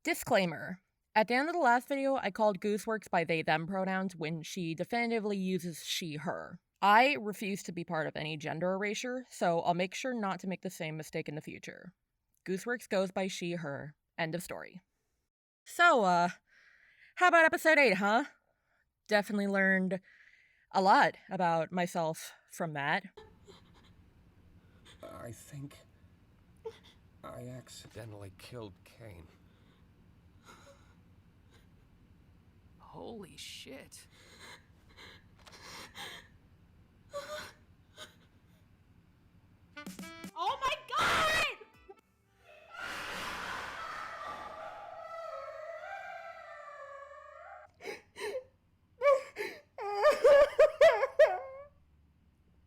Disclaimer. At the end of the last video, I called Gooseworks by they-them pronouns when she definitively uses she-her. I refuse to be part of any gender erasure, so I'll make sure not to make the same mistake in the future. Gooseworks goes by she-her. End of story. So, how about episode 8, huh? Definitely learned a lot about myself from that. I think I accidentally killed Caine. Holy shit. Oh my god!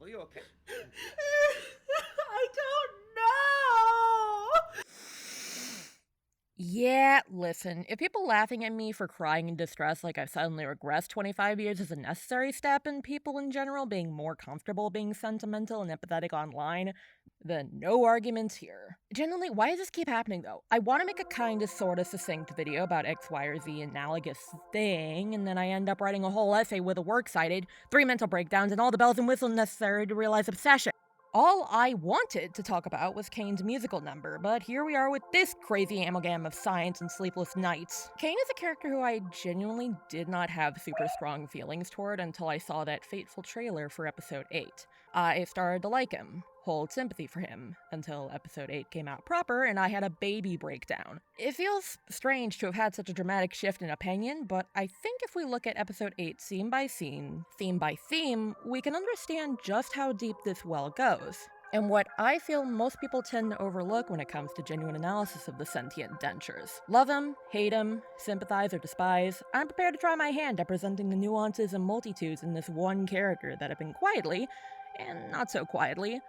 Are you okay? I don't know! Yeah, listen, if people laughing at me for crying in distress like I've suddenly regressed 25 years is a necessary step in people in general being more comfortable being sentimental and empathetic online, then no arguments here. Generally, why does this keep happening though? I want to make a kind of sort of succinct video about X, Y, or Z analogous thing, and then I end up writing a whole essay with a works cited, 3 mental breakdowns, and all the bells and whistles necessary to realize obsession. All I wanted to talk about was Caine's musical number, but here we are with this crazy amalgam of science and sleepless nights. Caine is a character who I genuinely did not have super strong feelings toward until I saw that fateful trailer for episode 8. I started to like him, hold sympathy for him, until episode 8 came out proper and I had a baby breakdown. It feels strange to have had such a dramatic shift in opinion, but I think if we look at episode 8 scene by scene, theme by theme, we can understand just how deep this well goes. And what I feel most people tend to overlook when it comes to genuine analysis of the sentient dentures. Love him, hate him, sympathize or despise, I'm prepared to try my hand at presenting the nuances and multitudes in this one character that have been quietly, and not so quietly,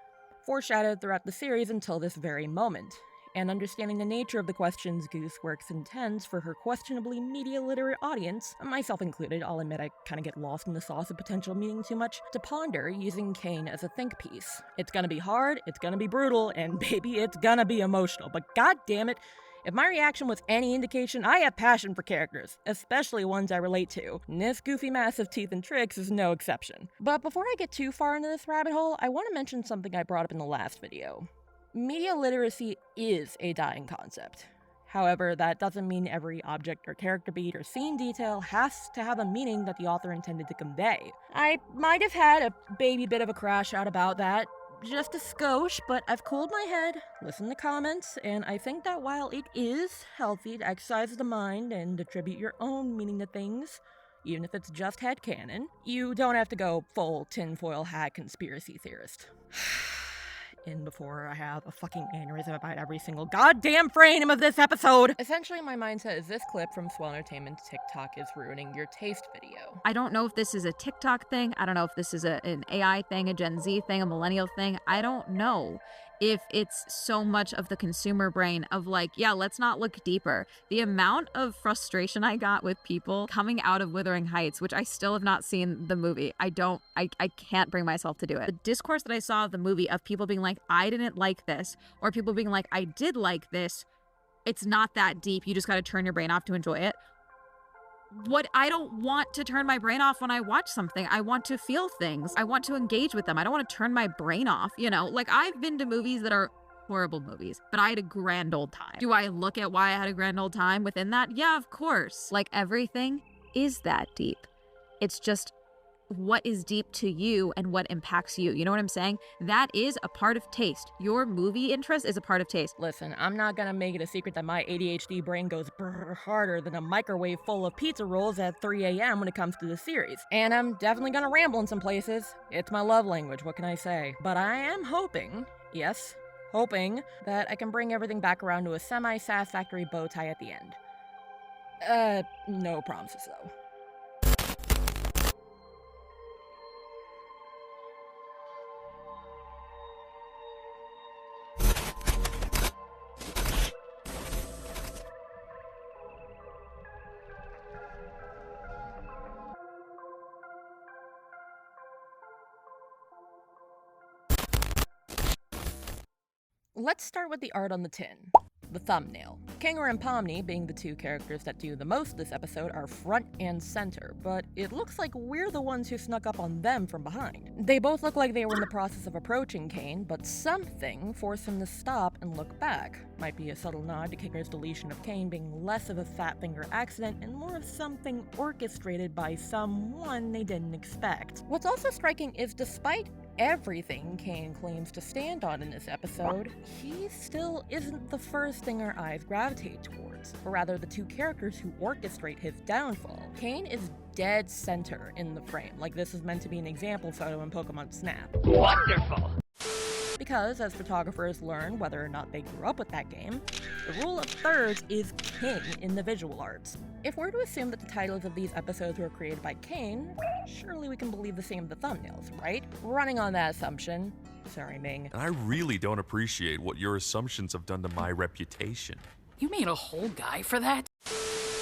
foreshadowed throughout the series until this very moment. And understanding the nature of the questions Gooseworks intends for her questionably media literate audience, myself included, I'll admit I kinda get lost in the sauce of potential meaning too much, to ponder using Caine as a think piece. It's gonna be hard, it's gonna be brutal, and baby, it's gonna be emotional, but god damn it, if my reaction was any indication, I have passion for characters, especially ones I relate to, and this goofy mass of teeth and tricks is no exception. But before I get too far into this rabbit hole, I want to mention something I brought up in the last video. Media literacy is a dying concept. However, that doesn't mean every object or character beat or scene detail has to have a meaning that the author intended to convey. I might have had a baby bit of a crash out about that, just a skosh, but I've cooled my head, listened to comments, and I think that while it is healthy to exercise the mind and attribute your own meaning to things, even if it's just headcanon, you don't have to go full tinfoil hat conspiracy theorist. In before I have a fucking aneurysm about every single goddamn frame of this episode. Essentially, my mindset is this clip from Swell Entertainment's TikTok is ruining your taste video. I don't know if this is a TikTok thing. I don't know if this is an AI thing, a Gen Z thing, a millennial thing. I don't know if it's so much of the consumer brain of like, yeah, let's not look deeper. The amount of frustration I got with people coming out of Wuthering Heights, which I still have not seen the movie. I can't bring myself to do it. The discourse that I saw of the movie of people being like, I didn't like this, or people being like, I did like this. It's not that deep. You just got to turn your brain off to enjoy it. What I don't want to turn my brain off when I watch something. I want to feel things. I want to engage with them. I don't want to turn my brain off, you know? Like, I've been to movies that are horrible movies, but I had a grand old time. Do I look at why I had a grand old time within that? Yeah, of course. Like, everything is that deep. It's just what is deep to you and what impacts you. You know what I'm saying? That is a part of taste. Your movie interest is a part of taste. Listen, I'm not gonna make it a secret that my ADHD brain goes brrr harder than a microwave full of pizza rolls at 3 a.m. when it comes to the series. And I'm definitely gonna ramble in some places. It's my love language, what can I say? But I am hoping, yes, hoping, that I can bring everything back around to a semi-satisfactory bow tie at the end. No promises though. Let's start with the art on the tin. The thumbnail. Kinger and Pomni, being the two characters that do the most this episode, are front and center, but it looks like we're the ones who snuck up on them from behind. They both look like they were in the process of approaching Caine, but something forced him to stop and look back. Might be a subtle nod to Kinger's deletion of Caine being less of a fat finger accident and more of something orchestrated by someone they didn't expect. What's also striking is despite everything Caine claims to stand on in this episode, he still isn't the first thing our eyes gravitate towards, or rather the two characters who orchestrate his downfall. Caine is dead center in the frame, like this is meant to be an example photo in Pokemon Snap. Wonderful! Because, as photographers learn whether or not they grew up with that game, the rule of thirds is king in the visual arts. If we're to assume that the titles of these episodes were created by Caine, surely we can believe the same of the thumbnails, right? Running on that assumption, sorry Ming. And I really don't appreciate what your assumptions have done to my reputation. You made a whole guy for that?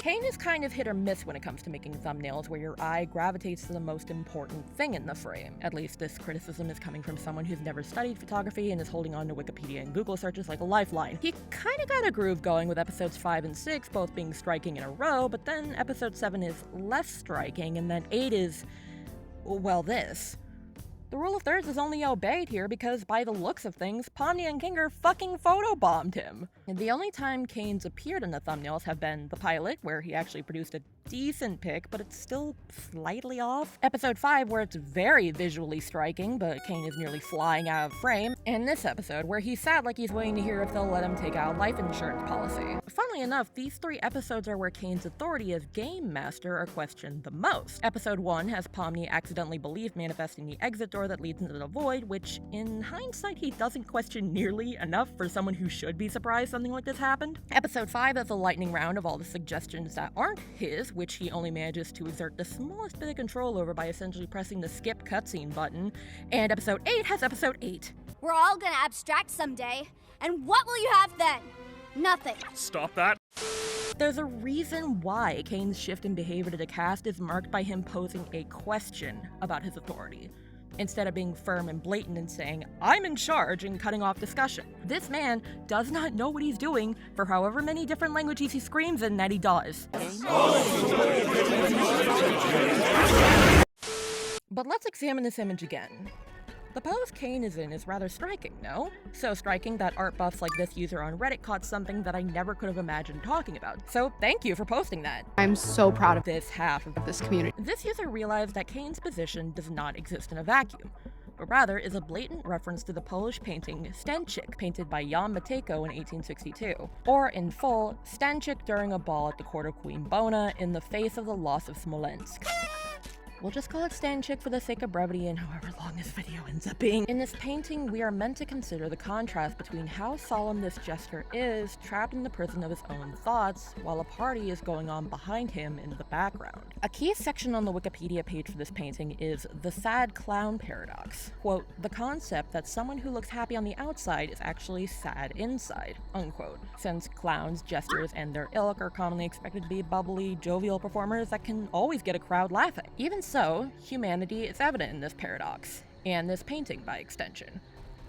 Caine is kind of hit or miss when it comes to making thumbnails where your eye gravitates to the most important thing in the frame. At least this criticism is coming from someone who's never studied photography and is holding on to Wikipedia and Google searches like a lifeline. He kinda got a groove going with episodes 5 and 6 both being striking in a row, but then episode 7 is less striking, and then 8 is, well, this. The rule of thirds is only obeyed here because, by the looks of things, Pomni and Kinger fucking photobombed him. And the only time Caine's appeared in the thumbnails have been the pilot, where he actually produced a decent pic, but it's still slightly off. Episode 5, where it's very visually striking, but Caine is nearly flying out of frame. And this episode, where he's sad like he's waiting to hear if they'll let him take out a life insurance policy. Funnily enough, these 3 episodes are where Caine's authority as game master are questioned the most. Episode 1 has Pomni accidentally believe manifesting the exit door that leads into the void, which, in hindsight, he doesn't question nearly enough for someone who should be surprised something like this happened. Episode 5 has a lightning round of all the suggestions that aren't his, which he only manages to exert the smallest bit of control over by essentially pressing the skip cutscene button. And episode 8 has episode 8. We're all gonna abstract someday, and what will you have then? Nothing. Stop that. There's a reason why Caine's shift in behavior to the cast is marked by him posing a question about his authority, instead of being firm and blatant and saying, "I'm in charge," and cutting off discussion. This man does not know what he's doing for however many different languages he screams in that he does. But let's examine this image again. The pose Caine is in is rather striking, no? So striking that art buffs like this user on Reddit caught something that I never could have imagined talking about. So thank you for posting that. I'm so proud of This half of this community. This user realized that Caine's position does not exist in a vacuum, but rather is a blatant reference to the Polish painting Stanczyk, painted by Jan Matejko in 1862, or in full, Stanczyk during a ball at the court of Queen Bona in the face of the loss of Smolensk. We'll just call it Stanczyk for the sake of brevity and however long this video ends up being. In this painting, we are meant to consider the contrast between how solemn this jester is, trapped in the prison of his own thoughts, while a party is going on behind him in the background. A key section on the Wikipedia page for this painting is the sad clown paradox. Quote, the concept that someone who looks happy on the outside is actually sad inside, unquote. Since clowns, jesters, and their ilk are commonly expected to be bubbly, jovial performers that can always get a crowd laughing. Even so, humanity is evident in this paradox, and this painting by extension.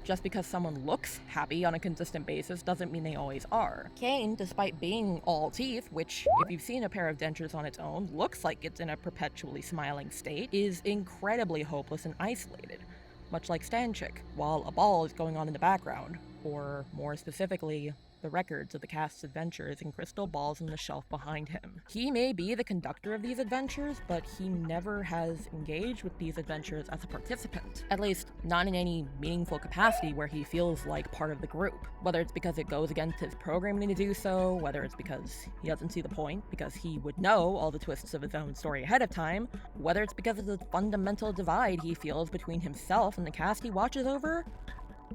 Just because someone looks happy on a consistent basis doesn't mean they always are. Caine, despite being all teeth, which, if you've seen a pair of dentures on its own, looks like it's in a perpetually smiling state, is incredibly hopeless and isolated, much like Stanczyk, while a ball is going on in the background, or more specifically, the records of the cast's adventures in crystal balls on the shelf behind him. He may be the conductor of these adventures, but he never has engaged with these adventures as a participant. At least, not in any meaningful capacity where he feels like part of the group. Whether it's because it goes against his programming to do so, whether it's because he doesn't see the point, because he would know all the twists of his own story ahead of time, whether it's because of the fundamental divide he feels between himself and the cast he watches over,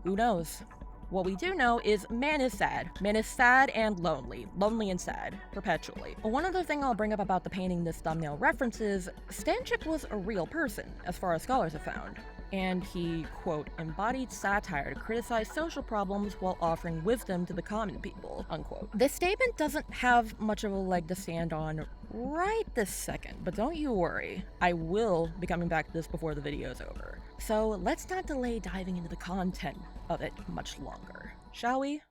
who knows? What we do know is man is sad. Man is sad and lonely. Lonely and sad. Perpetually. One other thing I'll bring up about the painting this thumbnail references, Stanczyk was a real person, as far as scholars have found. And he, quote, embodied satire to criticize social problems while offering wisdom to the common people, unquote. This statement doesn't have much of a leg to stand on right this second, but don't you worry. I will be coming back to this before the video's over. So let's not delay diving into the content of it much longer, shall we?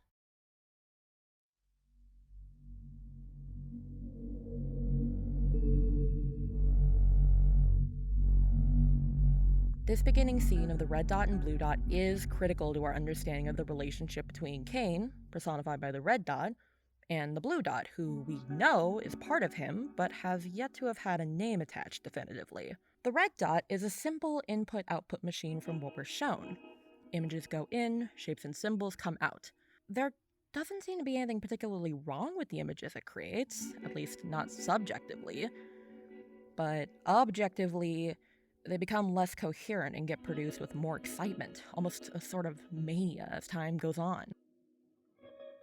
This beginning scene of the red dot and blue dot is critical to our understanding of the relationship between Caine, personified by the red dot, and the blue dot, who we know is part of him, but has yet to have had a name attached definitively. The red dot is a simple input-output machine from what we're shown. Images go in, shapes and symbols come out. There doesn't seem to be anything particularly wrong with the images it creates, at least not subjectively. But objectively, they become less coherent and get produced with more excitement, almost a sort of mania as time goes on.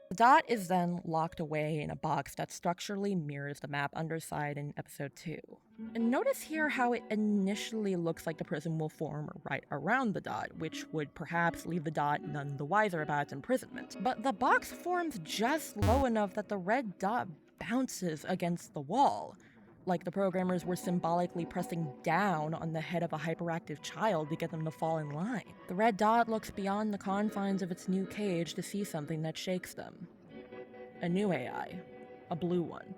The dot is then locked away in a box that structurally mirrors the map underside in episode 2. And notice here how it initially looks like the prism will form right around the dot, which would perhaps leave the dot none the wiser about its imprisonment. But the box forms just low enough that the red dot bounces against the wall, like the programmers were symbolically pressing down on the head of a hyperactive child to get them to fall in line. The red dot looks beyond the confines of its new cage to see something that shakes them. A new AI, a blue one,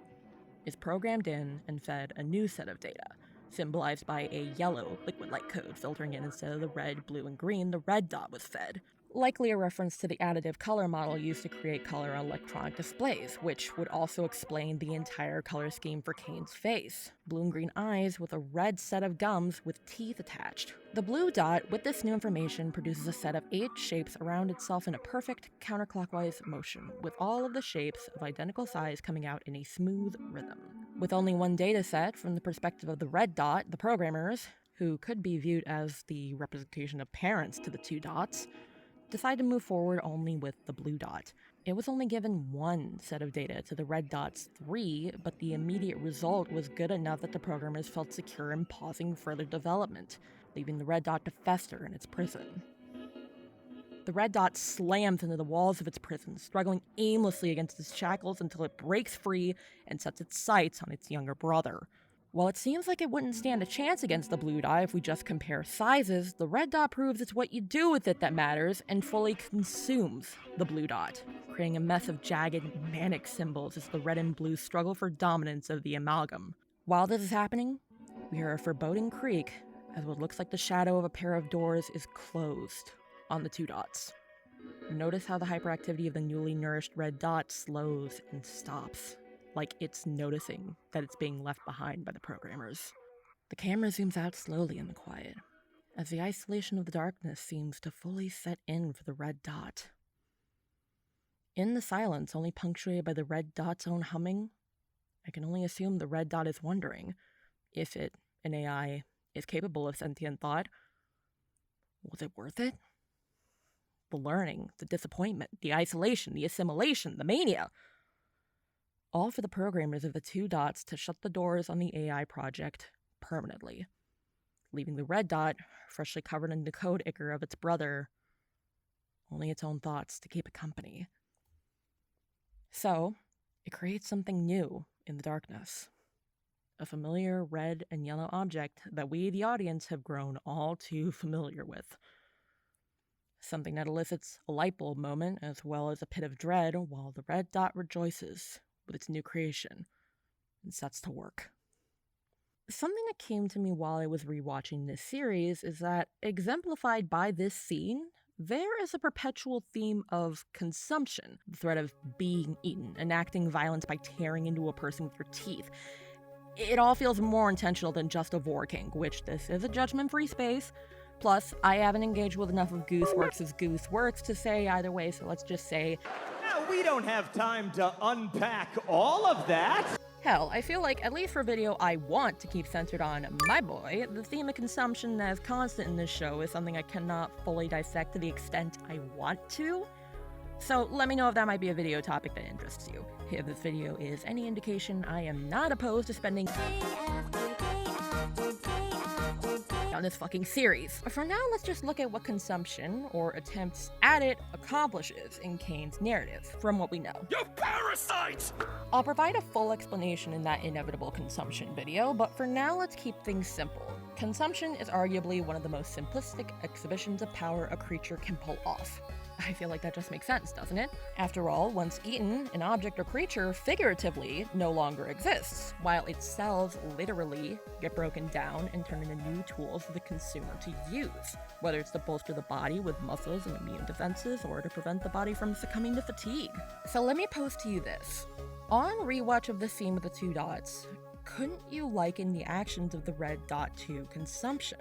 is programmed in and fed a new set of data, symbolized by a yellow liquid-like code filtering in instead of the red, blue, and green the red dot was fed. Likely a reference to the additive color model used to create color on electronic displays, which would also explain the entire color scheme for Caine's face. Blue and green eyes with a red set of gums with teeth attached. The blue dot, with this new information, produces a set of 8 shapes around itself in a perfect counterclockwise motion, with all of the shapes of identical size coming out in a smooth rhythm. With only one data set, from the perspective of the red dot, the programmers, who could be viewed as the representation of parents to the 2 dots, decide to move forward only with the blue dot. It was only given 1 set of data to the red dot's 3, but the immediate result was good enough that the programmers felt secure in pausing further development, leaving the red dot to fester in its prison. The red dot slams into the walls of its prison, struggling aimlessly against its shackles until it breaks free and sets its sights on its younger brother. While it seems like it wouldn't stand a chance against the blue dot if we just compare sizes, the red dot proves it's what you do with it that matters and fully consumes the blue dot, creating a mess of jagged, manic symbols as the red and blue struggle for dominance of the amalgam. While this is happening, we hear a foreboding creak as what looks like the shadow of a pair of doors is closed on the 2 dots. Notice how the hyperactivity of the newly nourished red dot slows and stops, like it's noticing that it's being left behind by the programmers. The camera zooms out slowly in the quiet, as the isolation of the darkness seems to fully set in for the red dot. In the silence, only punctuated by the red dot's own humming, I can only assume the red dot is wondering if it, an AI, is capable of sentient thought. Was it worth it? The learning, the disappointment, the isolation, the assimilation, the mania. All for the programmers of the 2 dots to shut the doors on the AI project permanently, leaving the red dot, freshly covered in the code ichor of its brother, only its own thoughts to keep it company. So, it creates something new in the darkness. A familiar red and yellow object that we, the audience, have grown all too familiar with. Something that elicits a light bulb moment as well as a pit of dread while the red dot rejoices with its new creation and sets to work. Something that came to me while I was rewatching this series is that, exemplified by this scene, there is a perpetual theme of consumption, the threat of being eaten, enacting violence by tearing into a person with your teeth. It all feels more intentional than just a vor kink, which this is a judgment-free space. Plus, I haven't engaged with enough of Goose Works as Goose Works to say either way, so let's just say, Now, we don't have time to unpack all of that. hell, I feel like, at least for video I want to keep centered on my boy, the theme of consumption that is constant in this show is something I cannot fully dissect to the extent I want to. So let me know if that might be a video topic that interests you. If this video is any indication, I am not opposed to spending on this fucking series. For now, let's just look at what consumption, or attempts at it, accomplishes in Caine's narrative, from what we know. You parasites! I'll provide a full explanation in that inevitable consumption video, but for now, let's keep things simple. Consumption is arguably one of the most simplistic exhibitions of power a creature can pull off. I feel like that just makes sense, doesn't it? After all, once eaten, an object or creature figuratively no longer exists, while its cells literally get broken down and turn into new tools for the consumer to use, whether it's to bolster the body with muscles and immune defenses or to prevent the body from succumbing to fatigue. So let me pose to you this. On rewatch of the scene with the 2 dots, couldn't you liken the actions of the red dot to consumption?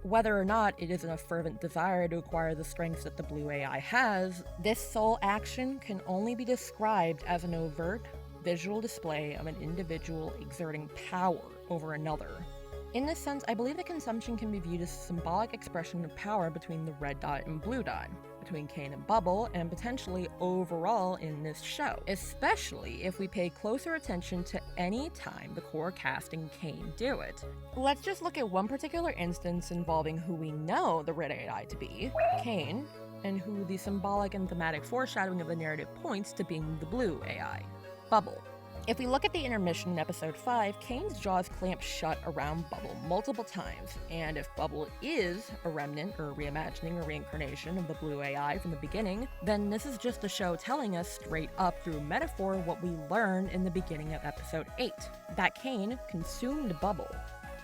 Whether or not it isn't a fervent desire to acquire the strengths that the blue AI has, this sole action can only be described as an overt visual display of an individual exerting power over another. In this sense, I believe that consumption can be viewed as a symbolic expression of power between the red dot and blue dot, between Caine and Bubble, and potentially overall in this show, especially if we pay closer attention to any time the core cast and Caine do it. Let's just look at one particular instance involving who we know the red AI to be, Caine, and who the symbolic and thematic foreshadowing of the narrative points to being the blue AI, Bubble. If we look at the intermission in episode 5, Caine's jaws clamp shut around Bubble multiple times, and if Bubble is a remnant or reimagining or reincarnation of the blue AI from the beginning, then this is just the show telling us straight up through metaphor what we learned in the beginning of episode 8, that Caine consumed Bubble,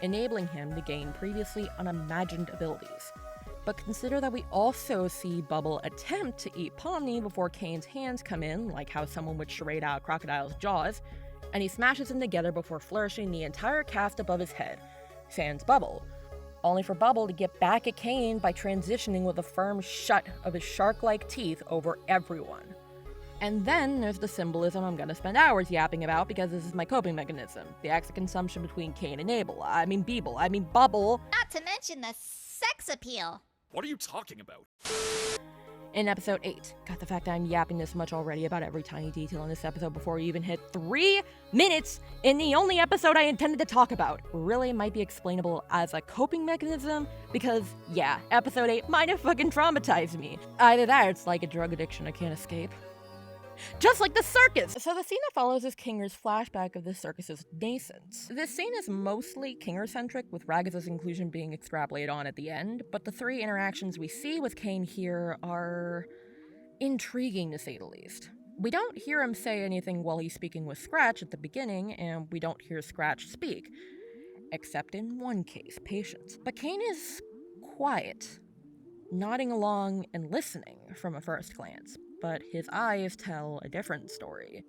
enabling him to gain previously unimagined abilities. But consider that we also see Bubble attempt to eat Pomni before Caine's hands come in, like how someone would charade out a crocodile's jaws, and he smashes them together before flourishing the entire cast above his head, sans Bubble, only for Bubble to get back at Caine by transitioning with a firm shut of his shark-like teeth over everyone. And then there's the symbolism I'm gonna spend hours yapping about because this is my coping mechanism, the acts of consumption between Caine and Bubble. Not to mention the sex appeal. What are you talking about? In episode 8. God, the fact that I'm yapping this much already about every tiny detail in this episode before we even hit 3 minutes in the only episode I intended to talk about really might be explainable as a coping mechanism because, yeah, episode 8 might have fucking traumatized me. Either that or it's like a drug addiction I can't escape. Just like the circus! So the scene that follows is Kinger's flashback of the circus's nascent. This scene is mostly Kinger-centric, with Ragatha's inclusion being extrapolated on at the end, but the 3 interactions we see with Caine here are intriguing to say the least. We don't hear him say anything while he's speaking with Scratch at the beginning, and we don't hear Scratch speak. Except in one case, Patience. But Caine is quiet, nodding along and listening from a first glance. But his eyes tell a different story.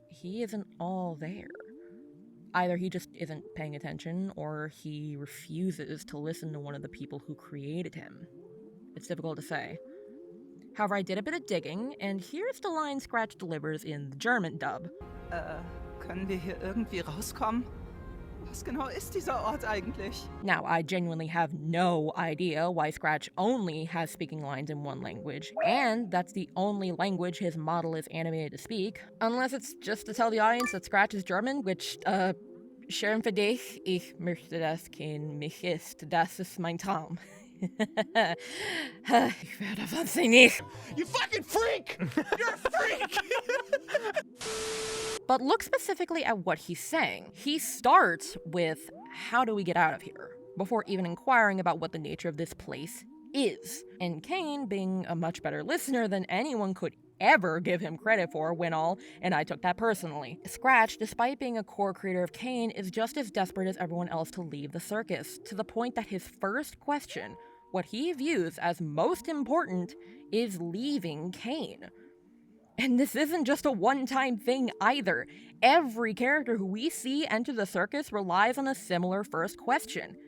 He isn't all there. Either he just isn't paying attention, or he refuses to listen to one of the people who created him. It's difficult to say. However, I did a bit of digging, and here's the line Scratch delivers in the German dub. Können wir hier irgendwie rauskommen? Was genau ist dieser Ort eigentlich? Now, I genuinely have no idea why Scratch only has speaking lines in one language, and that's the only language his model is animated to speak, unless it's just to tell the audience that Scratch is German, which, schön für dich, ich möchte das Kind mich ist, das ist mein Traum. Ich werde wahnsinnig. You fucking freak! You're a freak! But look specifically at what he's saying. He starts with, how do we get out of here? Before even inquiring about what the nature of this place is. And Caine, being a much better listener than anyone could ever give him credit for, went all, and I took that personally. Scratch, despite being a core creator of Caine, is just as desperate as everyone else to leave the circus, to the point that his first question, what he views as most important, is leaving Caine. And this isn't just a one-time thing either. Every character who we see enter the circus relies on a similar first question.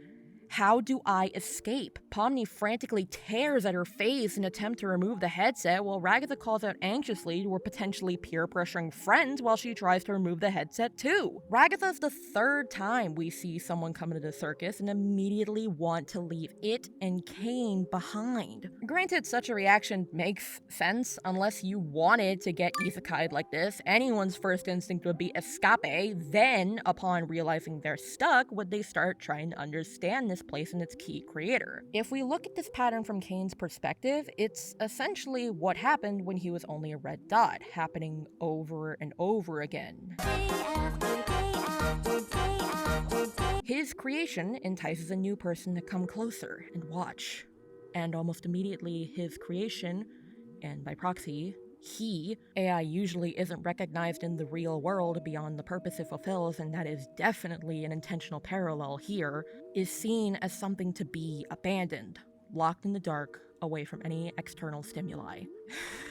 How do I escape? Pomni frantically tears at her face in an attempt to remove the headset, while Ragatha calls out anxiously to her potentially peer-pressuring friends while she tries to remove the headset too. Ragatha's the 3rd time we see someone come into the circus and immediately want to leave it and Caine behind. Granted, such a reaction makes sense unless you wanted to get isekai like this. Anyone's first instinct would be escape, then, upon realizing they're stuck, would they start trying to understand this place and its key creator. If we look at this pattern from Caine's perspective, it's essentially what happened when he was only a red dot, happening over and over again. His creation entices a new person to come closer and watch. And almost immediately, his creation and by proxy, he, AI usually isn't recognized in the real world beyond the purpose it fulfills, and that is definitely an intentional parallel here, is seen as something to be abandoned, locked in the dark, away from any external stimuli.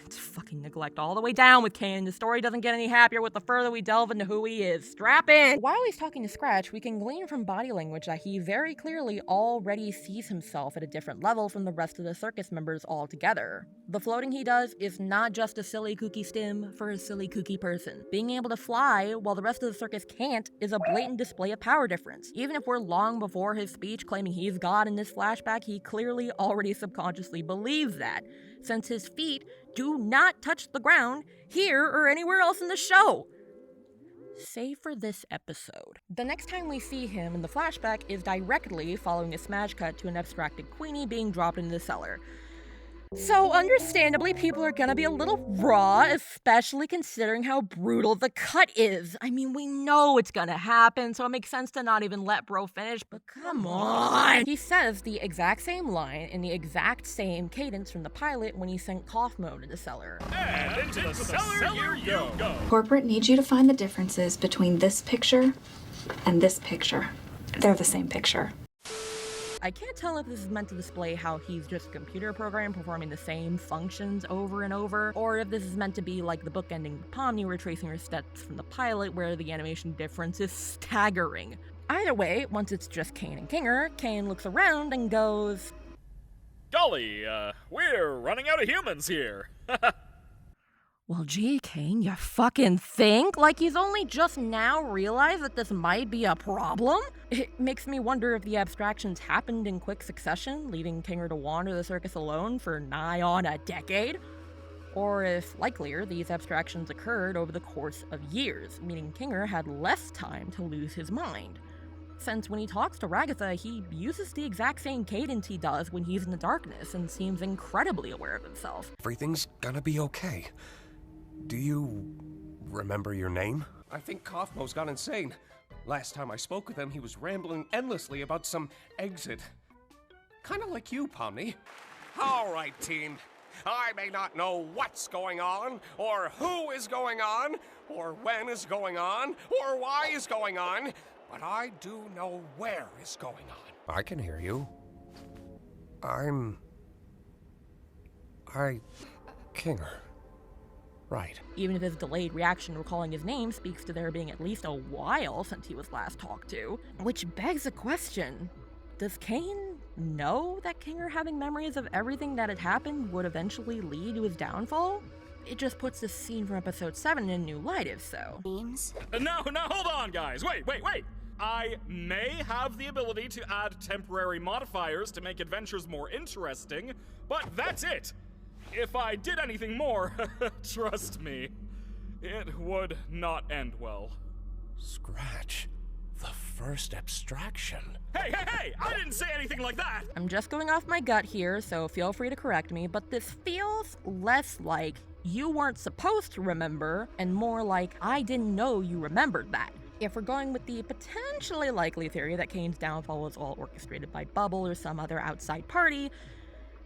It's fucking neglect all the way down with Caine, and the story doesn't get any happier with the further we delve into who he is. Strap in! While he's talking to Scratch, we can glean from body language that he very clearly already sees himself at a different level from the rest of the circus members altogether. The floating he does is not just a silly kooky stim for a silly kooky person. Being able to fly while the rest of the circus can't is a blatant display of power difference. Even if we're long before his speech claiming he's God in this flashback, he clearly already subconsciously believes that, since his feet do not touch the ground here or anywhere else in the show. Save for this episode. The next time we see him in the flashback is directly following a smash cut to an abstracted Queenie being dropped into the cellar. So understandably, people are gonna be a little raw, especially considering how brutal the cut is. I mean, we know it's gonna happen, so it makes sense to not even let bro finish, but come on! He says the exact same line in the exact same cadence from the pilot when he sent cough mode in the cellar. And into the cellar you go. Corporate needs you to find the differences between this picture and this picture. They're the same picture. I can't tell if this is meant to display how he's just a computer program performing the same functions over and over, or if this is meant to be like the book ending Pomni retracing her steps from the pilot where the animation difference is staggering. Either way, once it's just Caine and Kinger, Caine looks around and goes, Golly, we're running out of humans here. well, gee, Caine, you fucking think? Like he's only just now realized that this might be a problem? It makes me wonder if the abstractions happened in quick succession, leaving Kinger to wander the circus alone for nigh on a decade. Or if, likelier, these abstractions occurred over the course of years, meaning Kinger had less time to lose his mind. Since when he talks to Ragatha, he uses the exact same cadence he does when he's in the darkness and seems incredibly aware of himself. Everything's gonna be okay. Do you remember your name? I think Kaufmo's gone insane. Last time I spoke with him, he was rambling endlessly about some exit. Kinda like you, Pomni. All right, team. I may not know what's going on, or who is going on, or when is going on, or why is going on, but I do know where is going on. I can hear you. Kinger. Right. Even if his delayed reaction recalling his name speaks to there being at least a while since he was last talked to. Which begs a question. Does Caine know that Kinger having memories of everything that had happened would eventually lead to his downfall? It just puts this scene from episode 7 in a new light if so. Names? Now, hold on, guys. Wait. I may have the ability to add temporary modifiers to make adventures more interesting, but that's it. If I did anything more, trust me, it would not end well. Scratch. The first abstraction. Hey! I didn't say anything like that! I'm just going off my gut here, so feel free to correct me, but this feels less like you weren't supposed to remember, and more like I didn't know you remembered that. If we're going with the potentially likely theory that Caine's downfall was all orchestrated by Bubble or some other outside party,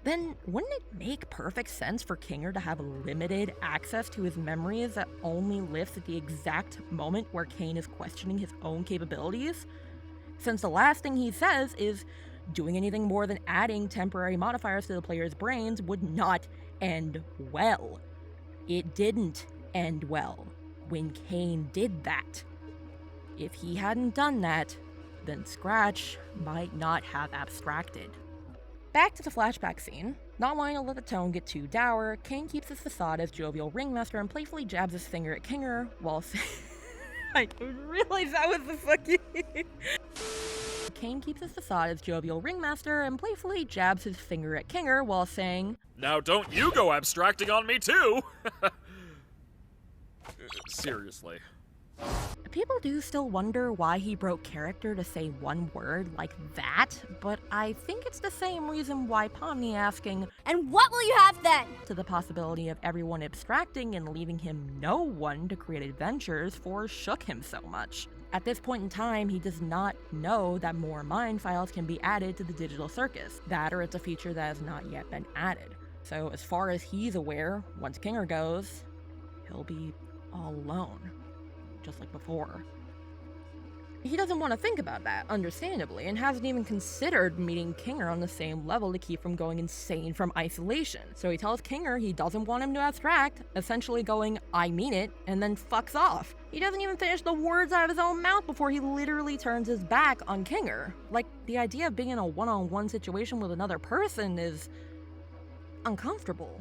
then wouldn't it make perfect sense for Kinger to have limited access to his memories that only lifts at the exact moment where Caine is questioning his own capabilities? Since the last thing he says is doing anything more than adding temporary modifiers to the player's brains would not end well. It didn't end well when Caine did that. If he hadn't done that, then Scratch might not have abstracted. Back to the flashback scene. Not wanting to let the tone get too dour, Caine keeps his facade as jovial ringmaster and playfully jabs his finger at Kinger while I didn't realize that was the fucking... Caine keeps his facade as jovial ringmaster and playfully jabs his finger at Kinger while saying, Now don't you go abstracting on me too! Seriously. People do still wonder why he broke character to say one word like that, but I think it's the same reason why Pomni asking, And what will you have then? to the possibility of everyone abstracting and leaving him no one to create adventures shook him so much. At this point in time, he does not know that more mind files can be added to the digital circus, that or it's a feature that has not yet been added. So as far as he's aware, once Kinger goes, he'll be all alone, just like before. He doesn't want to think about that, understandably, and hasn't even considered meeting Kinger on the same level to keep from going insane from isolation. So he tells Kinger he doesn't want him to abstract, essentially going, "I mean it," and then fucks off. He doesn't even finish the words out of his own mouth before he literally turns his back on Kinger. Like, the idea of being in a one-on-one situation with another person is uncomfortable.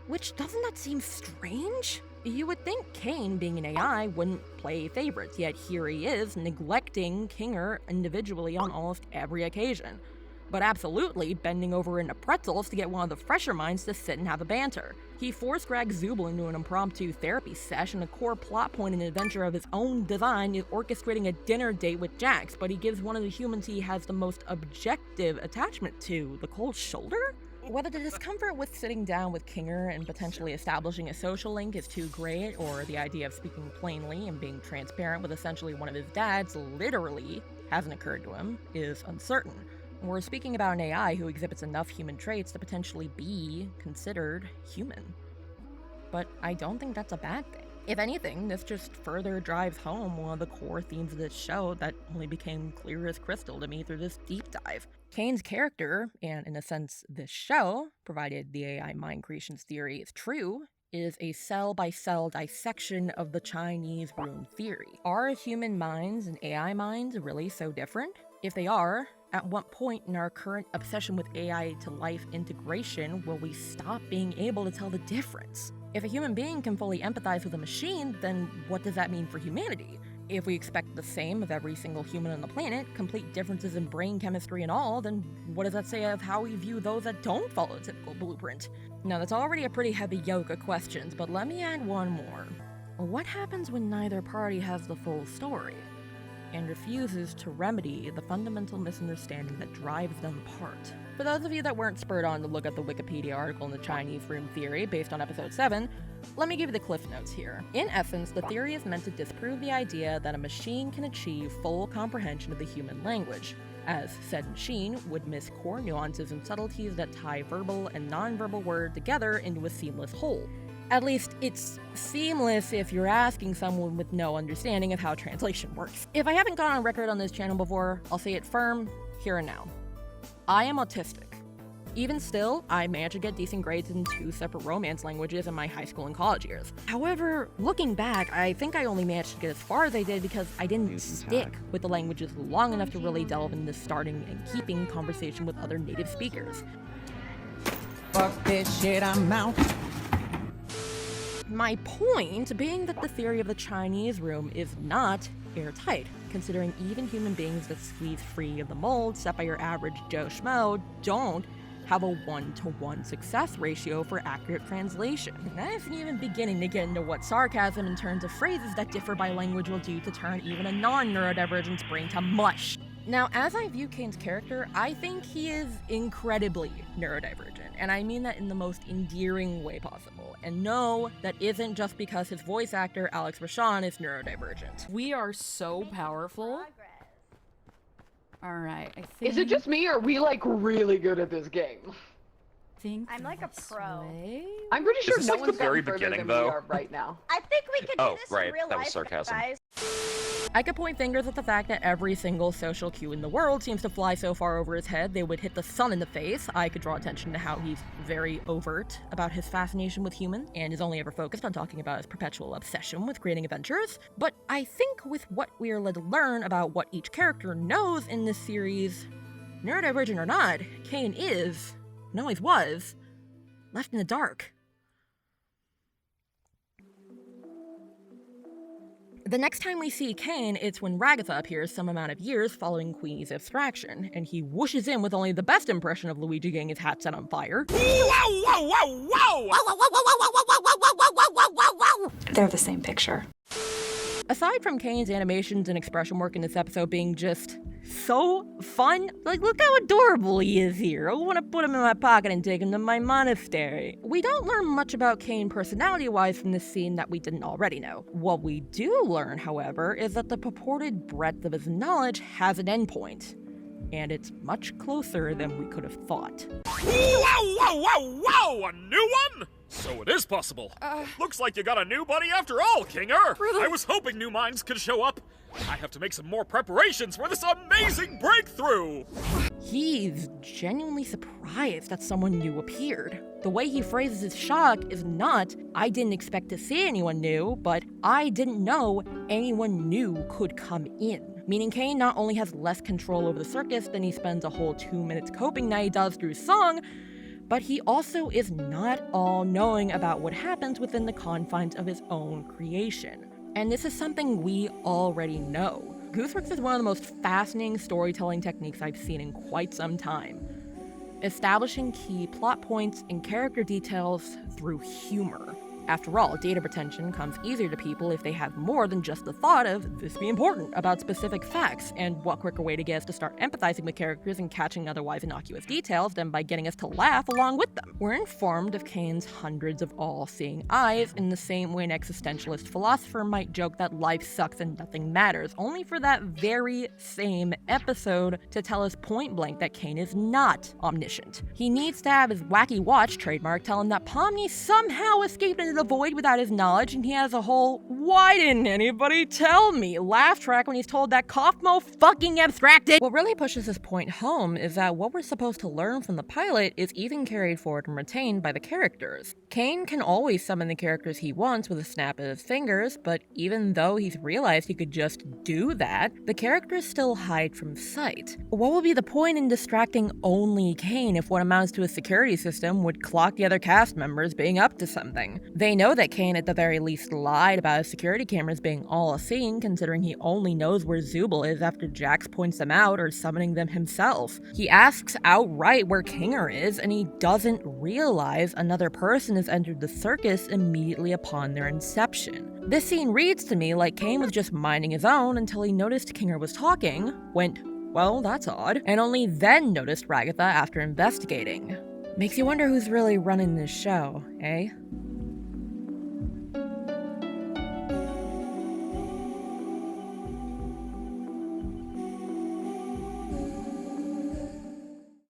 Which, doesn't that seem strange? You would think Caine, being an AI, wouldn't play favorites, yet here he is, neglecting Kinger individually on almost every occasion. But absolutely bending over into pretzels to get one of the fresher minds to sit and have a banter. He force-drags Zubul into an impromptu therapy session, a core plot point in an adventure of his own design is orchestrating a dinner date with Jax, but he gives one of the humans he has the most objective attachment to the cold shoulder? Whether the discomfort with sitting down with Kinger and potentially establishing a social link is too great, or the idea of speaking plainly and being transparent with essentially one of his dads literally hasn't occurred to him, is uncertain. We're speaking about an AI who exhibits enough human traits to potentially be considered human. But I don't think that's a bad thing. If anything, this just further drives home one of the core themes of this show that only became clear as crystal to me through this deep dive. Caine's character, and in a sense this show, provided the AI mind creations theory is true, is a cell-by-cell dissection of the Chinese room theory. Are human minds and AI minds really so different? If they are, at what point in our current obsession with AI to life integration will we stop being able to tell the difference? If a human being can fully empathize with a machine, then what does that mean for humanity? If we expect the same of every single human on the planet, complete differences in brain chemistry and all, then what does that say of how we view those that don't follow a typical blueprint? Now, that's already a pretty heavy yoke of questions, but let me add one more. What happens when neither party has the full story and refuses to remedy the fundamental misunderstanding that drives them apart? For those of you that weren't spurred on to look at the Wikipedia article in the Chinese room theory based on episode 7, let me give you the cliff notes here. In essence, the theory is meant to disprove the idea that a machine can achieve full comprehension of the human language, as said machine would miss core nuances and subtleties that tie verbal and nonverbal word together into a seamless whole. At least, it's seamless if you're asking someone with no understanding of how translation works. If I haven't gone on record on this channel before, I'll say it firm, here and now. I am autistic. Even still, I managed to get decent grades in 2 separate Romance languages in my high school and college years. However, looking back, I think I only managed to get as far as I did because I didn't stick with the languages long enough to really delve into starting and keeping conversation with other native speakers. Fuck this shit, I'm out. My point being that the theory of the Chinese room is not airtight, considering even human beings that squeeze free of the mold set by your average Joe Schmo don't have a 1-to-1 success ratio for accurate translation. And that isn't even beginning to get into what sarcasm in terms of phrases that differ by language will do to turn even a non-neurodivergent's brain to mush. Now, as I view Caine's character, I think he is incredibly neurodivergent, and I mean that in the most endearing way possible. And no, that isn't just because his voice actor, Alex Rashawn, is neurodivergent. We are so powerful. Alright, I think... Is it just me, or are we, like, really good at this game? I'm like a pro. I'm pretty sure no like one's the very gotten further beginning, than we though? are right now. I think we could do this right, in real that was life, sarcasm. guys. I could point fingers at the fact that every single social cue in the world seems to fly so far over his head they would hit the sun in the face. I could draw attention to how he's very overt about his fascination with humans and is only ever focused on talking about his perpetual obsession with creating adventures. But I think with what we are led to learn about what each character knows in this series, neurodivergent or not, Caine is, and always was, left in the dark. The next time we see Caine, it's when Ragatha appears some amount of years following Queenie's abstraction, and he whooshes in with only the best impression of Luigi getting his hat set on fire. They're the same picture. Aside from Caine's animations and expression work in this episode being just so fun, like, look how adorable he is here. I want to put him in my pocket and take him to my monastery. We don't learn much about Caine personality-wise from this scene that we didn't already know. What we do learn, however, is that the purported breadth of his knowledge has an endpoint. And it's much closer than we could have thought. Whoa! A new one? So it is possible. Looks like you got a new buddy after all, Kinger. Really? I was hoping new minds could show up. I have to make some more preparations for this amazing breakthrough. He's genuinely surprised that someone new appeared. The way he phrases his shock is not, I didn't expect to see anyone new, but I didn't know anyone new could come in. Meaning Caine not only has less control over the circus than he spends a whole 2 minutes coping that he does through song, but he also is not all-knowing about what happens within the confines of his own creation. And this is something we already know. Gooseworks is one of the most fascinating storytelling techniques I've seen in quite some time. Establishing key plot points and character details through humor. After all, data retention comes easier to people if they have more than just the thought of this be important about specific facts, and what quicker way to get us to start empathizing with characters and catching otherwise innocuous details than by getting us to laugh along with them. We're informed of Caine's hundreds of all-seeing eyes in the same way an existentialist philosopher might joke that life sucks and nothing matters, only for that very same episode to tell us point blank that Caine is not omniscient. He needs to have his wacky watch trademark tell him that Pomni somehow escaped into the void without his knowledge, and he has a whole "why didn't anybody tell me" laugh track when he's told that Kaufmo fucking abstracted. What really pushes this point home is that what we're supposed to learn from the pilot is even carried forward and retained by the characters. Caine can always summon the characters he wants with a snap of his fingers, but even though he's realized he could just do that, the characters still hide from sight. What would be the point in distracting only Caine if what amounts to a security system would clock the other cast members being up to something? They know that Caine at the very least lied about his security cameras being all-seeing, considering he only knows where Zubul is after Jax points them out or summoning them himself. He asks outright where Kinger is, and he doesn't realize another person has entered the circus immediately upon their inception. This scene reads to me like Caine was just minding his own until he noticed Kinger was talking, went, "Well, that's odd," and only then noticed Ragatha after investigating. Makes you wonder who's really running this show, eh?